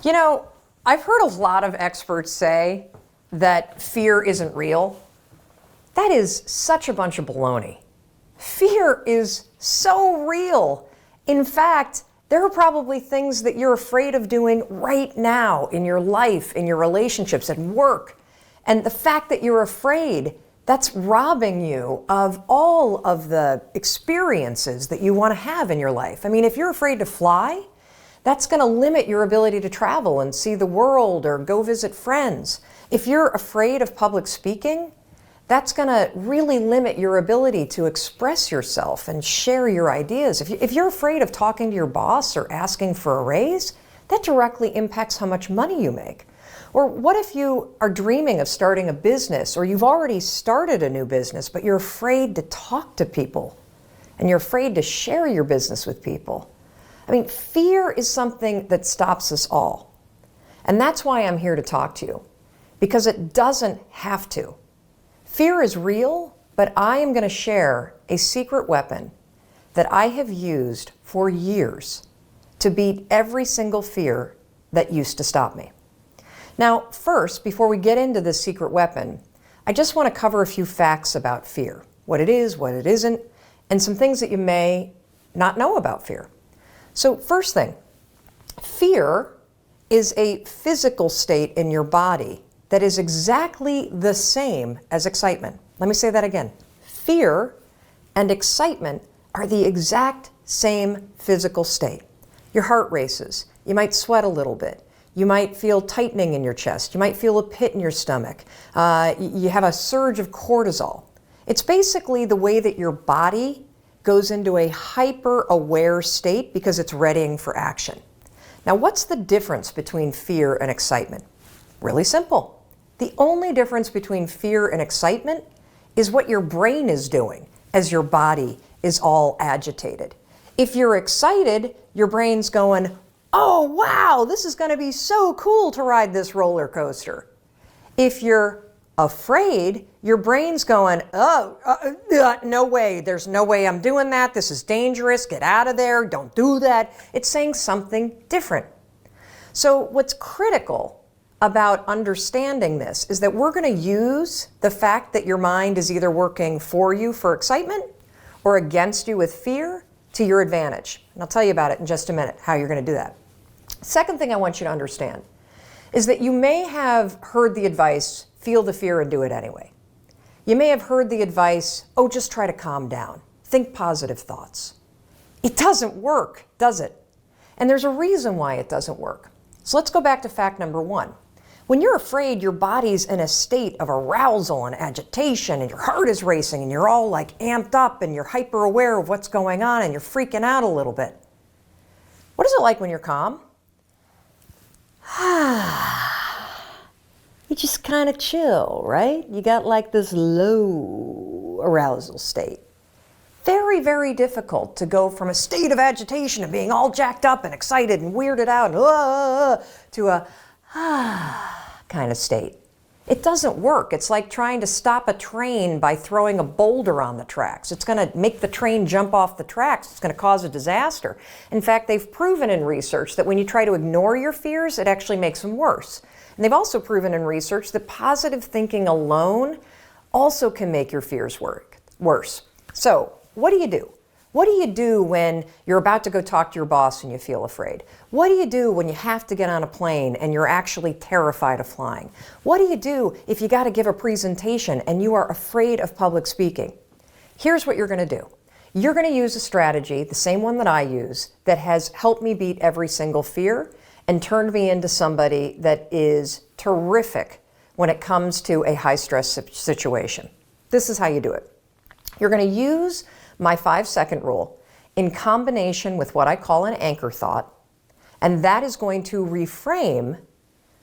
You know, I've heard a lot of experts say that fear isn't real. That is such a bunch of baloney. Fear is so real. In fact, there are probably things that you're afraid of doing right now in your life, in your relationships, at work. And the fact that you're afraid, that's robbing you of all of the experiences that you want to have in your life. I mean, if you're afraid to fly, that's going to limit your ability to travel and see the world or go visit friends. If you're afraid of public speaking, that's going to really limit your ability to express yourself and share your ideas. If you're afraid of talking to your boss or asking for a raise, that directly impacts how much money you make. Or what if you are dreaming of starting a business, or you've already started a new business, but you're afraid to talk to people and you're afraid to share your business with people? I mean, fear is something that stops us all. And that's why I'm here to talk to you, because it doesn't have to. Fear is real, but I am going to share a secret weapon that I have used for years to beat every single fear that used to stop me. Now, first, before we get into this secret weapon, I just want to cover a few facts about fear, what it is, what it isn't, and some things that you may not know about fear. So first thing, fear is a physical state in your body that is exactly the same as excitement. Let me say that again. Fear and excitement are the exact same physical state. Your heart races. You might sweat a little bit. You might feel tightening in your chest. You might feel a pit in your stomach. You have a surge of cortisol. It's basically the way that your body goes into a hyper-aware state because it's readying for action. Now, what's the difference between fear and excitement? Really simple. The only difference between fear and excitement is what your brain is doing as your body is all agitated. If you're excited, your brain's going, oh, wow, this is going to be so cool to ride this roller coaster. If you're afraid, your brain's going, no way, there's no way I'm doing that. This is dangerous. Get out of there. Don't do that. It's saying something different. So what's critical about understanding this is that we're going to use the fact that your mind is either working for you for excitement or against you with fear to your advantage. And I'll tell you about it in just a minute, how you're going to do that. Second thing I want you to understand is that you may have heard the advice, feel the fear and do it anyway. You may have heard the advice, oh, just try to calm down. Think positive thoughts. It doesn't work, does it? And there's a reason why it doesn't work. So let's go back to fact number one. When you're afraid, your body's in a state of arousal and agitation, and your heart is racing, and you're all like amped up, and you're hyper aware of what's going on, and you're freaking out a little bit. What is it like when you're calm? You just kind of chill, right? You got like this low arousal state. Very, very difficult to go from a state of agitation and being all jacked up and excited and weirded out to a kind of state. It doesn't work. It's like trying to stop a train by throwing a boulder on the tracks. It's going to make the train jump off the tracks. It's going to cause a disaster. In fact, they've proven in research that when you try to ignore your fears, it actually makes them worse. And they've also proven in research that positive thinking alone also can make your fears worse. So, what do you do? What do you do when you're about to go talk to your boss and you feel afraid? What do you do when you have to get on a plane and you're actually terrified of flying? What do you do if you got to give a presentation and you are afraid of public speaking? Here's what you're going to do. You're going to use a strategy, the same one that I use, that has helped me beat every single fear and turned me into somebody that is terrific when it comes to a high-stress situation. This is how you do it. You're going to use my 5-second rule in combination with what I call an anchor thought, and that is going to reframe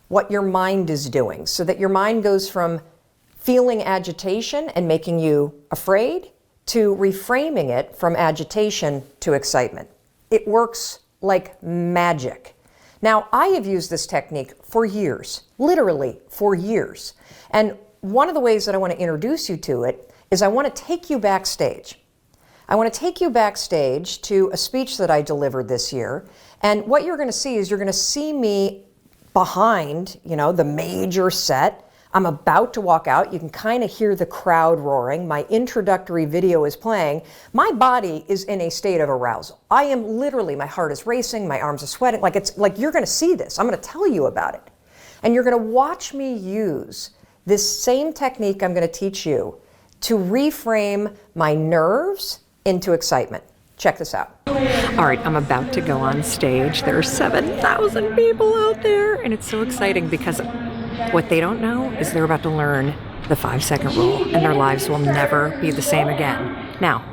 what your mind is doing so that your mind goes from feeling agitation and making you afraid to reframing it from agitation to excitement. It works like magic. Now, I have used this technique for years, literally for years. And one of the ways that I want to introduce you to it is I want to take you backstage. I want to take you backstage to a speech that I delivered this year. And what you're going to see is you're going to see me behind, the major set. I'm about to walk out. You can kind of hear the crowd roaring. My introductory video is playing. My body is in a state of arousal. I am literally, my heart is racing, my arms are sweating. Like you're going to see this. I'm going to tell you about it. And you're going to watch me use this same technique I'm going to teach you to reframe my nerves into excitement. Check this out. All right, I'm about to go on stage. There are 7,000 people out there, and it's so exciting because what they don't know is they're about to learn the 5-second rule, and their lives will never be the same again. Now,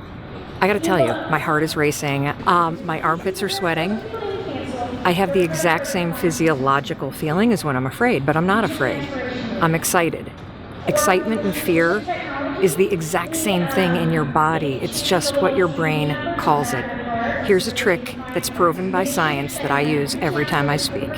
I gotta tell you, my heart is racing, my armpits are sweating. I have the exact same physiological feeling as when I'm afraid, but I'm not afraid. I'm excited. Excitement and fear is the exact same thing in your body. It's just what your brain calls it. Here's a trick that's proven by science that I use every time I speak.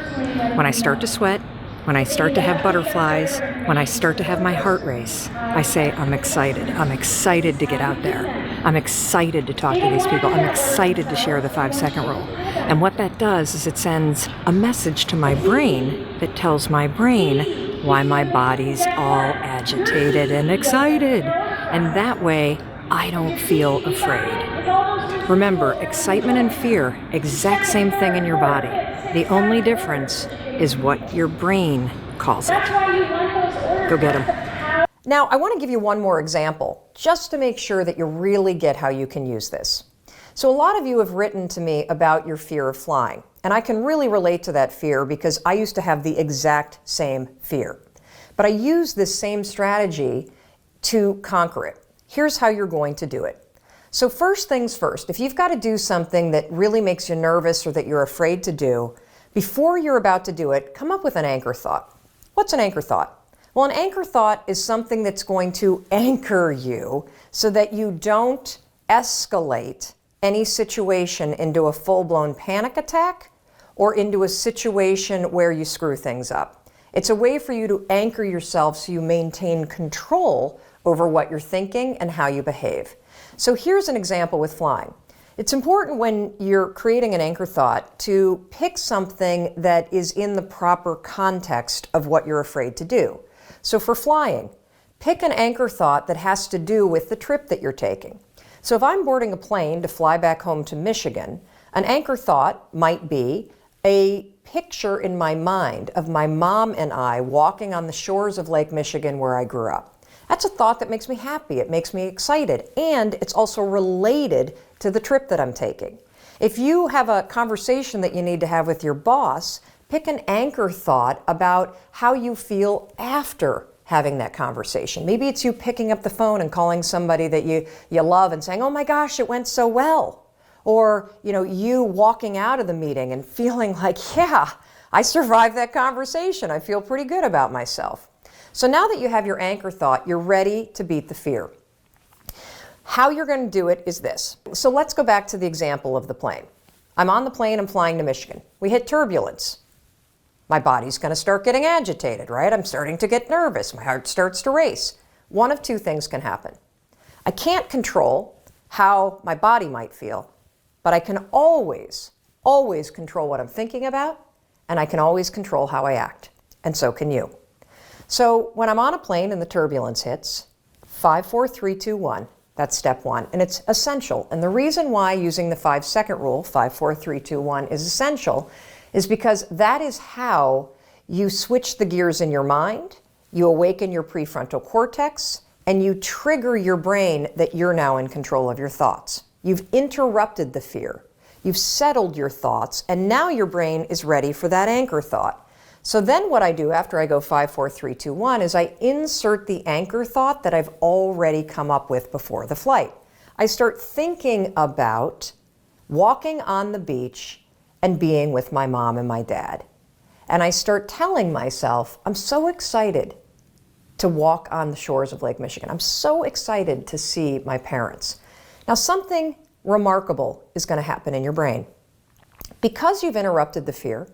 When I start to sweat, when I start to have butterflies, when I start to have my heart race, I say, I'm excited. I'm excited to get out there. I'm excited to talk to these people. I'm excited to share the 5-second rule. And what that does is it sends a message to my brain that tells my brain why my body's all agitated and excited. And that way, I don't feel afraid. Remember, excitement and fear, exact same thing in your body. The only difference is what your brain calls it. Go get them. Now, I want to give you one more example, just to make sure that you really get how you can use this. So a lot of you have written to me about your fear of flying, and I can really relate to that fear because I used to have the exact same fear. But I use this same strategy to conquer it. Here's how you're going to do it. So first things first, if you've got to do something that really makes you nervous or that you're afraid to do, before you're about to do it, come up with an anchor thought. What's an anchor thought? Well, an anchor thought is something that's going to anchor you so that you don't escalate any situation into a full-blown panic attack or into a situation where you screw things up. It's a way for you to anchor yourself so you maintain control over what you're thinking and how you behave. So here's an example with flying. It's important when you're creating an anchor thought to pick something that is in the proper context of what you're afraid to do. So for flying, pick an anchor thought that has to do with the trip that you're taking. So if I'm boarding a plane to fly back home to Michigan, an anchor thought might be a picture in my mind of my mom and I walking on the shores of Lake Michigan where I grew up. That's a thought that makes me happy, it makes me excited, and it's also related to the trip that I'm taking. If you have a conversation that you need to have with your boss, pick an anchor thought about how you feel after having that conversation. Maybe it's you picking up the phone and calling somebody that you love and saying, oh my gosh, it went so well. Or, you walking out of the meeting and feeling like, yeah, I survived that conversation. I feel pretty good about myself. So now that you have your anchor thought, you're ready to beat the fear. How you're going to do it is this. So let's go back to the example of the plane. I'm on the plane, I'm flying to Michigan. We hit turbulence. My body's going to start getting agitated, right? I'm starting to get nervous. My heart starts to race. One of two things can happen. I can't control how my body might feel, but I can always control what I'm thinking about, and I can always control how I act. And so can you. So when I'm on a plane and the turbulence hits, 5, 4, 3, 2, 1, that's step one. And it's essential. And the reason why using the 5-second rule, 5, 4, 3, 2, 1, is essential is because that is how you switch the gears in your mind, you awaken your prefrontal cortex, and you trigger your brain that you're now in control of your thoughts. You've interrupted the fear. You've settled your thoughts, and now your brain is ready for that anchor thought. So then what I do after I go 5, 4, 3, 2, 1 is I insert the anchor thought that I've already come up with before the flight. I start thinking about walking on the beach and being with my mom and my dad. And I start telling myself, I'm so excited to walk on the shores of Lake Michigan. I'm so excited to see my parents. Now something remarkable is going to happen in your brain. Because you've interrupted the fear,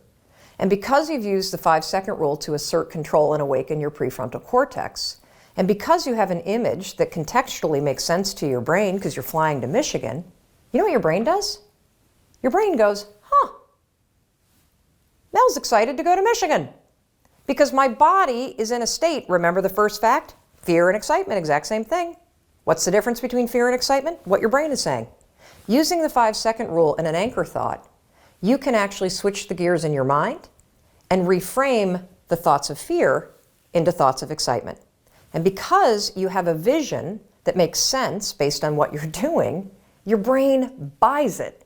and because you've used the 5-second rule to assert control and awaken your prefrontal cortex, and because you have an image that contextually makes sense to your brain because you're flying to Michigan, you know what your brain does? Your brain goes, huh, Mel's excited to go to Michigan. Because my body is in a state, remember the first fact? Fear and excitement, exact same thing. What's the difference between fear and excitement? What your brain is saying. Using the 5-second rule and an anchor thought, you can actually switch the gears in your mind and reframe the thoughts of fear into thoughts of excitement. And because you have a vision that makes sense based on what you're doing, your brain buys it.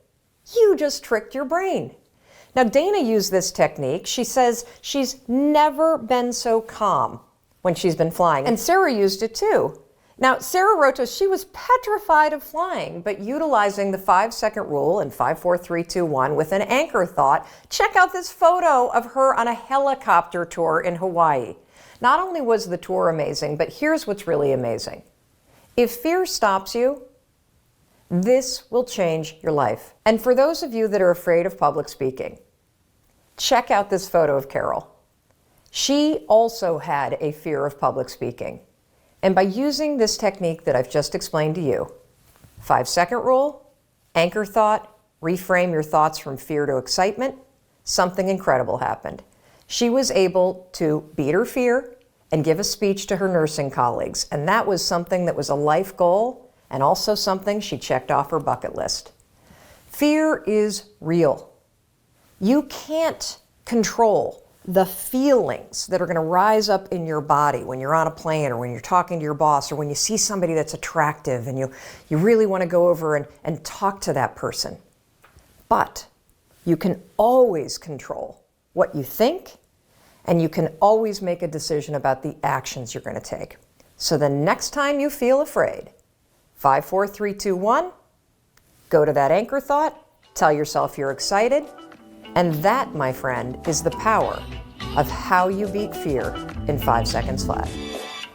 You just tricked your brain. Now, Dana used this technique. She says she's never been so calm when she's been flying. And Sarah used it too. Now, Sarah wrote to us, she was petrified of flying, but utilizing the 5-second rule in 5, 4, 3, 2, 1 with an anchor thought. Check out this photo of her on a helicopter tour in Hawaii. Not only was the tour amazing, but here's what's really amazing. If fear stops you, this will change your life. And for those of you that are afraid of public speaking, check out this photo of Carol. She also had a fear of public speaking. And by using this technique that I've just explained to you, 5-second rule, anchor thought, reframe your thoughts from fear to excitement, something incredible happened. She was able to beat her fear and give a speech to her nursing colleagues. And that was something that was a life goal and also something she checked off her bucket list. Fear is real. You can't control the feelings that are going to rise up in your body when you're on a plane or when you're talking to your boss or when you see somebody that's attractive and you really want to go over and talk to that person. But you can always control what you think, and you can always make a decision about the actions you're going to take. So the next time you feel afraid, 5, 4, 3, 2, 1, go to that anchor thought, tell yourself you're excited, and that, my friend, is the power of how you beat fear in 5 seconds flat.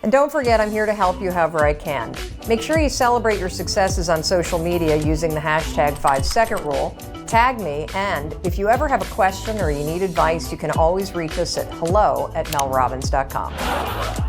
And don't forget, I'm here to help you however I can. Make sure you celebrate your successes on social media using the hashtag 5-second rule. Tag me, and if you ever have a question or you need advice, you can always reach us at hello@melrobbins.com.